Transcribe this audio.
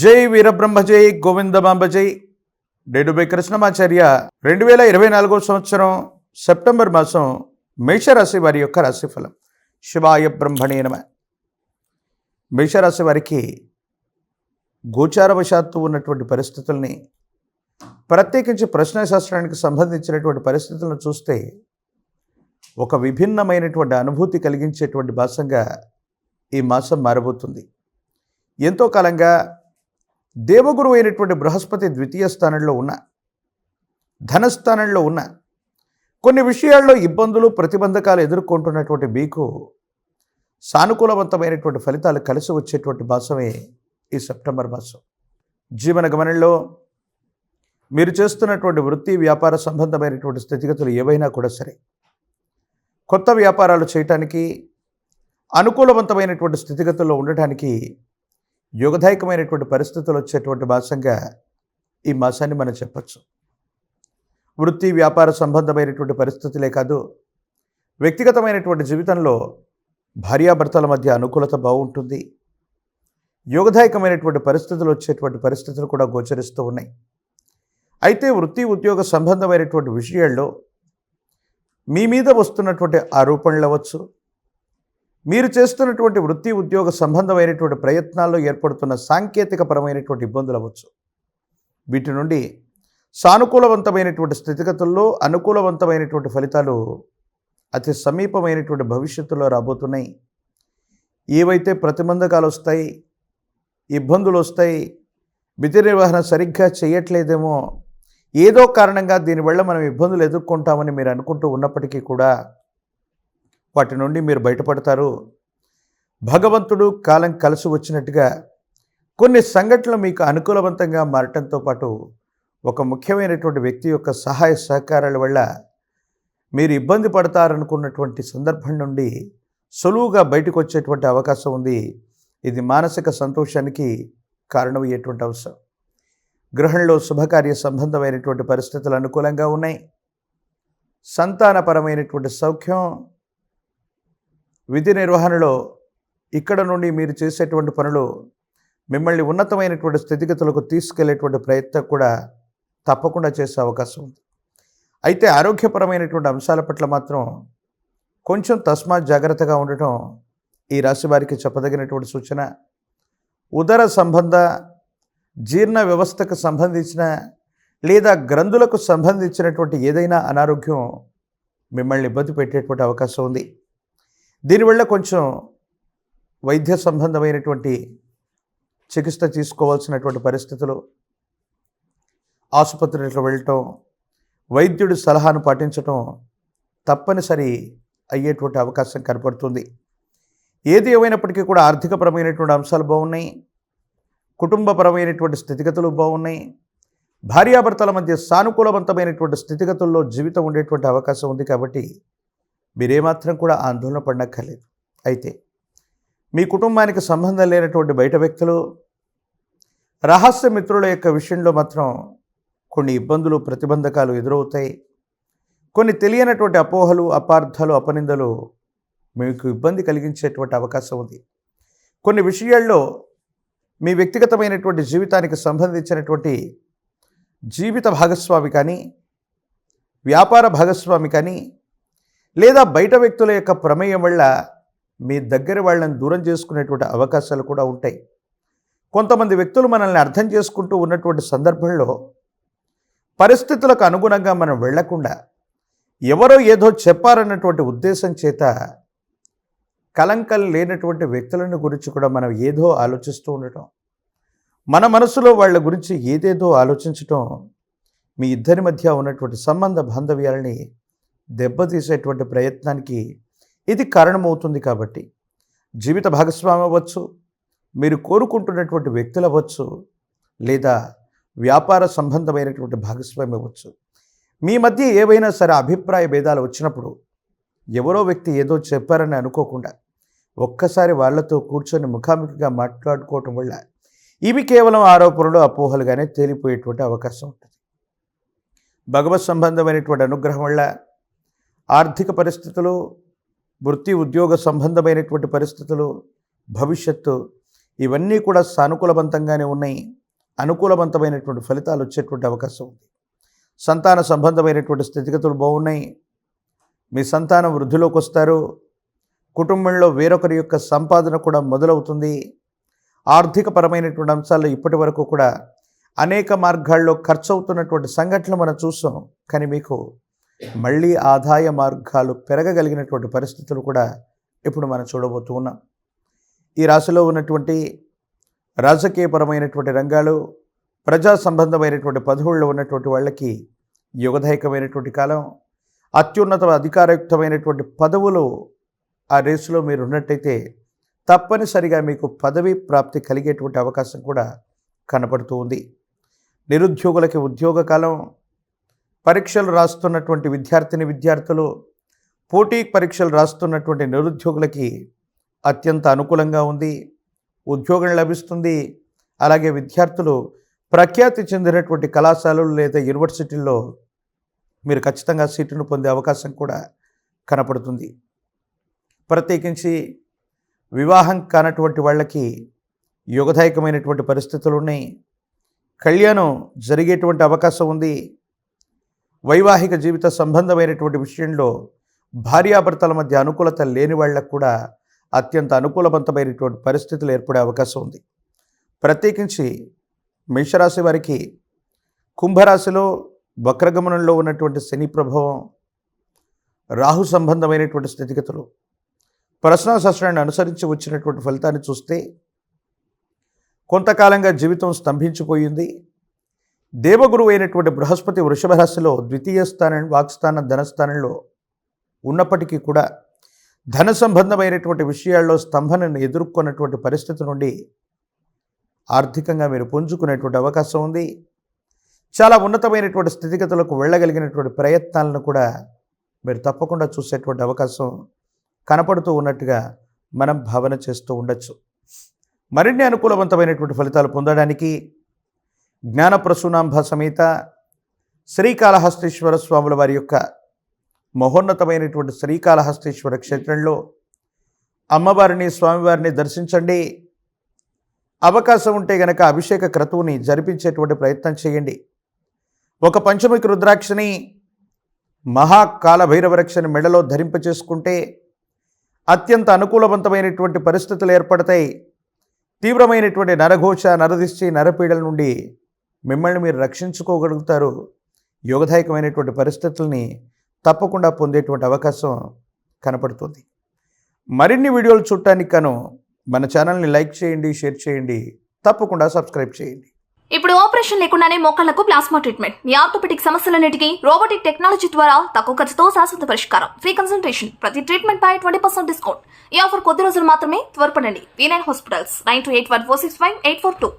జై వీరబ్రహ్మ జై గోవిందమాంబ జై. డేడుబై కృష్ణమాచార్య 2024 సంవత్సరం సెప్టెంబర్ మాసం మేషరాశి వారి యొక్క రాశిఫలం. శివాయ బ్రహ్మణే నమ. మేషరాశి వారికి గోచారవశాత్తు ఉన్నటువంటి పరిస్థితుల్ని, ప్రత్యేకించి ప్రశ్నశాస్త్రానికి సంబంధించినటువంటి పరిస్థితులను చూస్తే ఒక విభిన్నమైనటువంటి అనుభూతి కలిగించేటువంటి మాసంగా ఈ మాసం మారబోతుంది. ఎంతో కాలంగా దేవగురువు అయినటువంటి బృహస్పతి ద్వితీయ స్థానంలో ఉన్న, ధనస్థానంలో ఉన్న, కొన్ని విషయాల్లో ఇబ్బందులు ప్రతిబంధకాలు ఎదుర్కొంటున్నటువంటి మీకు సానుకూలవంతమైనటువంటి ఫలితాలు కలిసి వచ్చేటువంటి మాసమే ఈ సెప్టెంబర్ మాసం. జీవన గమనంలో మీరు చేస్తున్నటువంటి వృత్తి వ్యాపార సంబంధమైనటువంటి స్థితిగతులు ఏవైనా కూడా సరే, కొత్త వ్యాపారాలు చేయటానికి, అనుకూలవంతమైనటువంటి స్థితిగతుల్లో ఉండటానికి యోగదాయకమైనటువంటి పరిస్థితులు వచ్చేటువంటి మాసంగా ఈ మాసాన్ని మనం చెప్పచ్చు. వృత్తి వ్యాపార సంబంధమైనటువంటి పరిస్థితులే కాదు, వ్యక్తిగతమైనటువంటి జీవితంలో భార్యాభర్తల మధ్య అనుకూలత బాగుంటుంది. యోగదాయకమైనటువంటి పరిస్థితులు వచ్చేటువంటి పరిస్థితులు కూడా గోచరిస్తూ ఉన్నాయి. అయితే వృత్తి ఉద్యోగ సంబంధమైనటువంటి విషయాల్లో మీ మీద వస్తున్నటువంటి ఆరోపణలు అవ్వచ్చు, మీరు చేస్తున్నటువంటి వృత్తి ఉద్యోగ సంబంధమైనటువంటి ప్రయత్నాల్లో ఏర్పడుతున్న సాంకేతికపరమైనటువంటి ఇబ్బందులు అవ్వచ్చు. వీటి నుండి సానుకూలవంతమైనటువంటి స్థితిగతుల్లో అనుకూలవంతమైనటువంటి ఫలితాలు అతి సమీపమైనటువంటి భవిష్యత్తులో రాబోతున్నాయి. ఏవైతే ప్రతిబంధకాలు వస్తాయి, ఇబ్బందులు వస్తాయి, విధి నిర్వహణ సరిగ్గా చేయట్లేదేమో, ఏదో కారణంగా దీనివల్ల మనం ఇబ్బందులు ఎదుర్కొంటామని మీరు అనుకుంటూ ఉన్నప్పటికీ కూడా వాటి నుండి మీరు బయటపడతారు. భగవంతుడు కాలం కలిసి వచ్చినట్టుగా కొన్ని సంఘటనలు మీకు అనుకూలవంతంగా మారటంతో పాటు ఒక ముఖ్యమైనటువంటి వ్యక్తి యొక్క సహాయ సహకారాల వల్ల మీరు ఇబ్బంది పడతారనుకున్నటువంటి సందర్భం నుండి సులువుగా బయటకు వచ్చేటువంటి అవకాశం ఉంది. ఇది మానసిక సంతోషానికి కారణమయ్యేటువంటి అంశం. గృహంలో శుభకార్య సంబంధమైనటువంటి పరిస్థితులు అనుకూలంగా ఉన్నాయి. సంతానపరమైనటువంటి సౌఖ్యం, విధి నిర్వహణలో ఇక్కడ నుండి మీరు చేసేటువంటి పనులు మిమ్మల్ని ఉన్నతమైనటువంటి స్థితిగతులకు తీసుకెళ్లేటువంటి ప్రయత్నం కూడా తప్పకుండా చేసే అవకాశం ఉంది. అయితే ఆరోగ్యపరమైనటువంటి అంశాల పట్ల మాత్రం కొంచెం తస్మాత్ జాగ్రత్తగా ఉండటం ఈ రాశి వారికి చెప్పదగినటువంటి సూచన. ఉదర సంబంధ, జీర్ణ వ్యవస్థకు సంబంధించిన లేదా గ్రంథులకు సంబంధించినటువంటి ఏదైనా అనారోగ్యం మిమ్మల్ని ఇబ్బంది పెట్టేటువంటి అవకాశం ఉంది. దీనివల్ల కొంచెం వైద్య సంబంధమైనటువంటి చికిత్స తీసుకోవాల్సినటువంటి పరిస్థితులు, ఆసుపత్రికి వెళ్ళటం, వైద్యుడి సలహాను పాటించటం తప్పనిసరి అయ్యేటువంటి అవకాశం కనపడుతుంది. ఏది ఏమైనప్పటికీ కూడా ఆర్థికపరమైనటువంటి అంశాలు బాగున్నాయి, కుటుంబపరమైనటువంటి స్థితిగతులు బాగున్నాయి. భార్యాభర్తల మధ్య సానుకూలవంతమైనటువంటి స్థితిగతుల్లో జీవితం ఉండేటువంటి అవకాశం ఉంది. కాబట్టి మీరేమాత్రం కూడా ఆందోళన పడనక్కర్లేదు. అయితే మీ కుటుంబానికి సంబంధం లేనటువంటి బయట వ్యక్తులు, రహస్య మిత్రుల యొక్క విషయంలో మాత్రం కొన్ని ఇబ్బందులు ప్రతిబంధకాలు ఎదురవుతాయి. కొన్ని తెలియనటువంటి అపోహలు, అపార్థాలు, అపనిందలు మీకు ఇబ్బంది కలిగించేటువంటి అవకాశం ఉంది. కొన్ని విషయాల్లో మీ వ్యక్తిగతమైనటువంటి జీవితానికి సంబంధించినటువంటి జీవిత భాగస్వామి కానీ, వ్యాపార భాగస్వామి కానీ, లేదా బయట వ్యక్తుల యొక్క ప్రమేయం వల్ల మీ దగ్గర వాళ్ళని దూరం చేసుకునేటువంటి అవకాశాలు కూడా ఉంటాయి. కొంతమంది వ్యక్తులు మనల్ని అర్థం చేసుకుంటూ ఉన్నటువంటి సందర్భంలో పరిస్థితులకు అనుగుణంగా మనం వెళ్లకుండా ఎవరో ఏదో చెప్పారన్నటువంటి ఉద్దేశం చేత కలంకలు లేనటువంటి వ్యక్తులను గురించి కూడా మనం ఏదో ఆలోచిస్తూ ఉండటం, మన మనసులో వాళ్ళ గురించి ఏదేదో ఆలోచించటం మీ ఇద్దరి మధ్య ఉన్నటువంటి సంబంధ బాంధవ్యాలని దెబ్బతీసేటువంటి ప్రయత్నానికి ఇది కారణమవుతుంది. కాబట్టి జీవిత భాగస్వామి అవ్వచ్చు, మీరు కోరుకుంటున్నటువంటి వ్యక్తులు అవ్వచ్చు, లేదా వ్యాపార సంబంధమైనటువంటి భాగస్వామి అవ్వచ్చు, మీ మధ్య ఏవైనా సరే అభిప్రాయ భేదాలు వచ్చినప్పుడు ఎవరో వ్యక్తి ఏదో చెప్పారని అనుకోకుండా ఒక్కసారి వాళ్ళతో కూర్చొని ముఖాముఖిగా మాట్లాడుకోవటం వల్ల ఇవి కేవలం ఆరోపణలు, అపోహలుగానే తేలిపోయేటువంటి అవకాశం ఉంటుంది. భగవత్ సంబంధమైనటువంటి అనుగ్రహం వల్ల ఆర్థిక పరిస్థితులు, వృత్తి ఉద్యోగ సంబంధమైనటువంటి పరిస్థితులు, భవిష్యత్తు ఇవన్నీ కూడా సానుకూలవంతంగానే ఉన్నాయి. అనుకూలవంతమైనటువంటి ఫలితాలు వచ్చేటువంటి అవకాశం ఉంది. సంతాన సంబంధమైనటువంటి స్థితిగతులు బాగున్నాయి. మీ సంతానం వృద్ధిలోకి వస్తారు. కుటుంబంలో వేరొకరి యొక్క సంపాదన కూడా మొదలవుతుంది. ఆర్థికపరమైనటువంటి అంశాల్లో ఇప్పటి వరకు కూడా అనేక మార్గాల్లో ఖర్చు అవుతున్నటువంటి సంఘటనలు మనం చూసాం. కానీ మీకు మళ్ళీ ఆదాయ మార్గాలు పెరగగలిగినటువంటి పరిస్థితులు కూడా ఇప్పుడు మనం చూడబోతూ ఉన్నాం. ఈ రాశిలో ఉన్నటువంటి రాజకీయపరమైనటువంటి రంగాలు, ప్రజా సంబంధమైనటువంటి పదవుల్లో ఉన్నటువంటి వాళ్ళకి యుగదాయకమైనటువంటి కాలం. అత్యున్నత అధికారయుక్తమైనటువంటి పదవులు ఆ రేసులో మీరు ఉన్నట్టయితే తప్పనిసరిగా మీకు పదవి ప్రాప్తి కలిగేటువంటి అవకాశం కూడా కనపడుతూ ఉంది. నిరుద్యోగులకి ఉద్యోగ కాలం. పరీక్షలు రాస్తున్నటువంటి విద్యార్థులు, పోటీ పరీక్షలు రాస్తున్నటువంటి నిరుద్యోగులకి అత్యంత అనుకూలంగా ఉంది. ఉద్యోగం లభిస్తుంది. అలాగే విద్యార్థులు ప్రఖ్యాతి చెందినటువంటి కళాశాలలు లేదా యూనివర్సిటీల్లో మీరు ఖచ్చితంగా సీటును పొందే అవకాశం కూడా కనపడుతుంది. ప్రత్యేకించి వివాహం కానటువంటి వాళ్ళకి యుగదాయకమైనటువంటి పరిస్థితులు ఉన్నాయి. కళ్యాణం జరిగేటువంటి అవకాశం ఉంది. వైవాహిక జీవిత సంబంధమైనటువంటి విషయంలో భార్యాభర్తల మధ్య అనుకూలత లేని వాళ్ళకు కూడా అత్యంత అనుకూలవంతమైనటువంటి పరిస్థితులు ఏర్పడే అవకాశం ఉంది. ప్రత్యేకించి మేషరాశి వారికి కుంభరాశిలో వక్రగమనంలో ఉన్నటువంటి శని ప్రభావం, రాహు సంబంధమైనటువంటి స్థితిగతులు, ప్రశ్నా శాస్త్రాన్ని అనుసరించి వచ్చినటువంటి ఫలితాన్ని చూస్తే కొంతకాలంగా జీవితం స్తంభించిపోయింది. దేవగురువు అయినటువంటి బృహస్పతి వృషభ రాశిలో ద్వితీయ స్థానం, వాక్స్థానం, ధనస్థానంలో ఉన్నప్పటికీ కూడా ధన సంబంధమైనటువంటి విషయాల్లో స్తంభనను ఎదుర్కొన్నటువంటి పరిస్థితి నుండి ఆర్థికంగా మీరు పుంజుకునేటువంటి అవకాశం ఉంది. చాలా ఉన్నతమైనటువంటి స్థితిగతులకు వెళ్ళగలిగినటువంటి ప్రయత్నాలను కూడా మీరు తప్పకుండా చూసేటువంటి అవకాశం కనపడుతూ ఉన్నట్టుగా మనం భావన చేస్తూ ఉండొచ్చు. మరిన్ని అనుకూలవంతమైనటువంటి ఫలితాలు పొందడానికి జ్ఞానప్రసూనాంబ సమేత శ్రీకాళహస్తీశ్వర స్వాముల వారి యొక్క మహోన్నతమైనటువంటి శ్రీకాళహస్తీశ్వర క్షేత్రంలో అమ్మవారిని, స్వామివారిని దర్శించండి. అవకాశం ఉంటే గనక అభిషేక క్రతువుని జరిపించేటువంటి ప్రయత్నం చేయండి. ఒక పంచముఖి రుద్రాక్షని, మహాకాలభైరవరక్షని మెడలో ధరింపచేసుకుంటే అత్యంత అనుకూలవంతమైనటువంటి పరిస్థితులు ఏర్పడతాయి. తీవ్రమైనటువంటి నరఘోష, నరదిష్టి, నరపీడల నుండి మిమ్మల్ని మీరు రక్షించుకోగలుగుతారు. యోగదాయకమైనటువంటి పరిస్థితుల్ని తప్పకుండా పొందేటువంటి అవకాశం కనపడుతుంది. మరిన్ని వీడియోలు చూడటానికి గాను మన ఛానల్ని లైక్ చేయండి, షేర్ చేయండి, తప్పకుండా సబ్స్క్రైబ్ చేయండి. ఇప్పుడు ఆపరేషన్ లేకుండానే మోకాళ్లకు ప్లాస్మా ట్రీట్మెంట్. మీ ఆర్థోపెడిక్ సమస్యలన్నిటికీ రోబోటిక్ టెక్నాలజీ ద్వారా తక్కువ ఖర్చుతో శాశ్వత పరిష్కారం. Free consultation. ప్రతి ట్రీట్మెంట్ పై 20% డిస్కౌంట్. ఈ ఆఫర్ కొద్ది రోజులు మాత్రమే. త్వరపడండి. V9 hospitals 9281465842.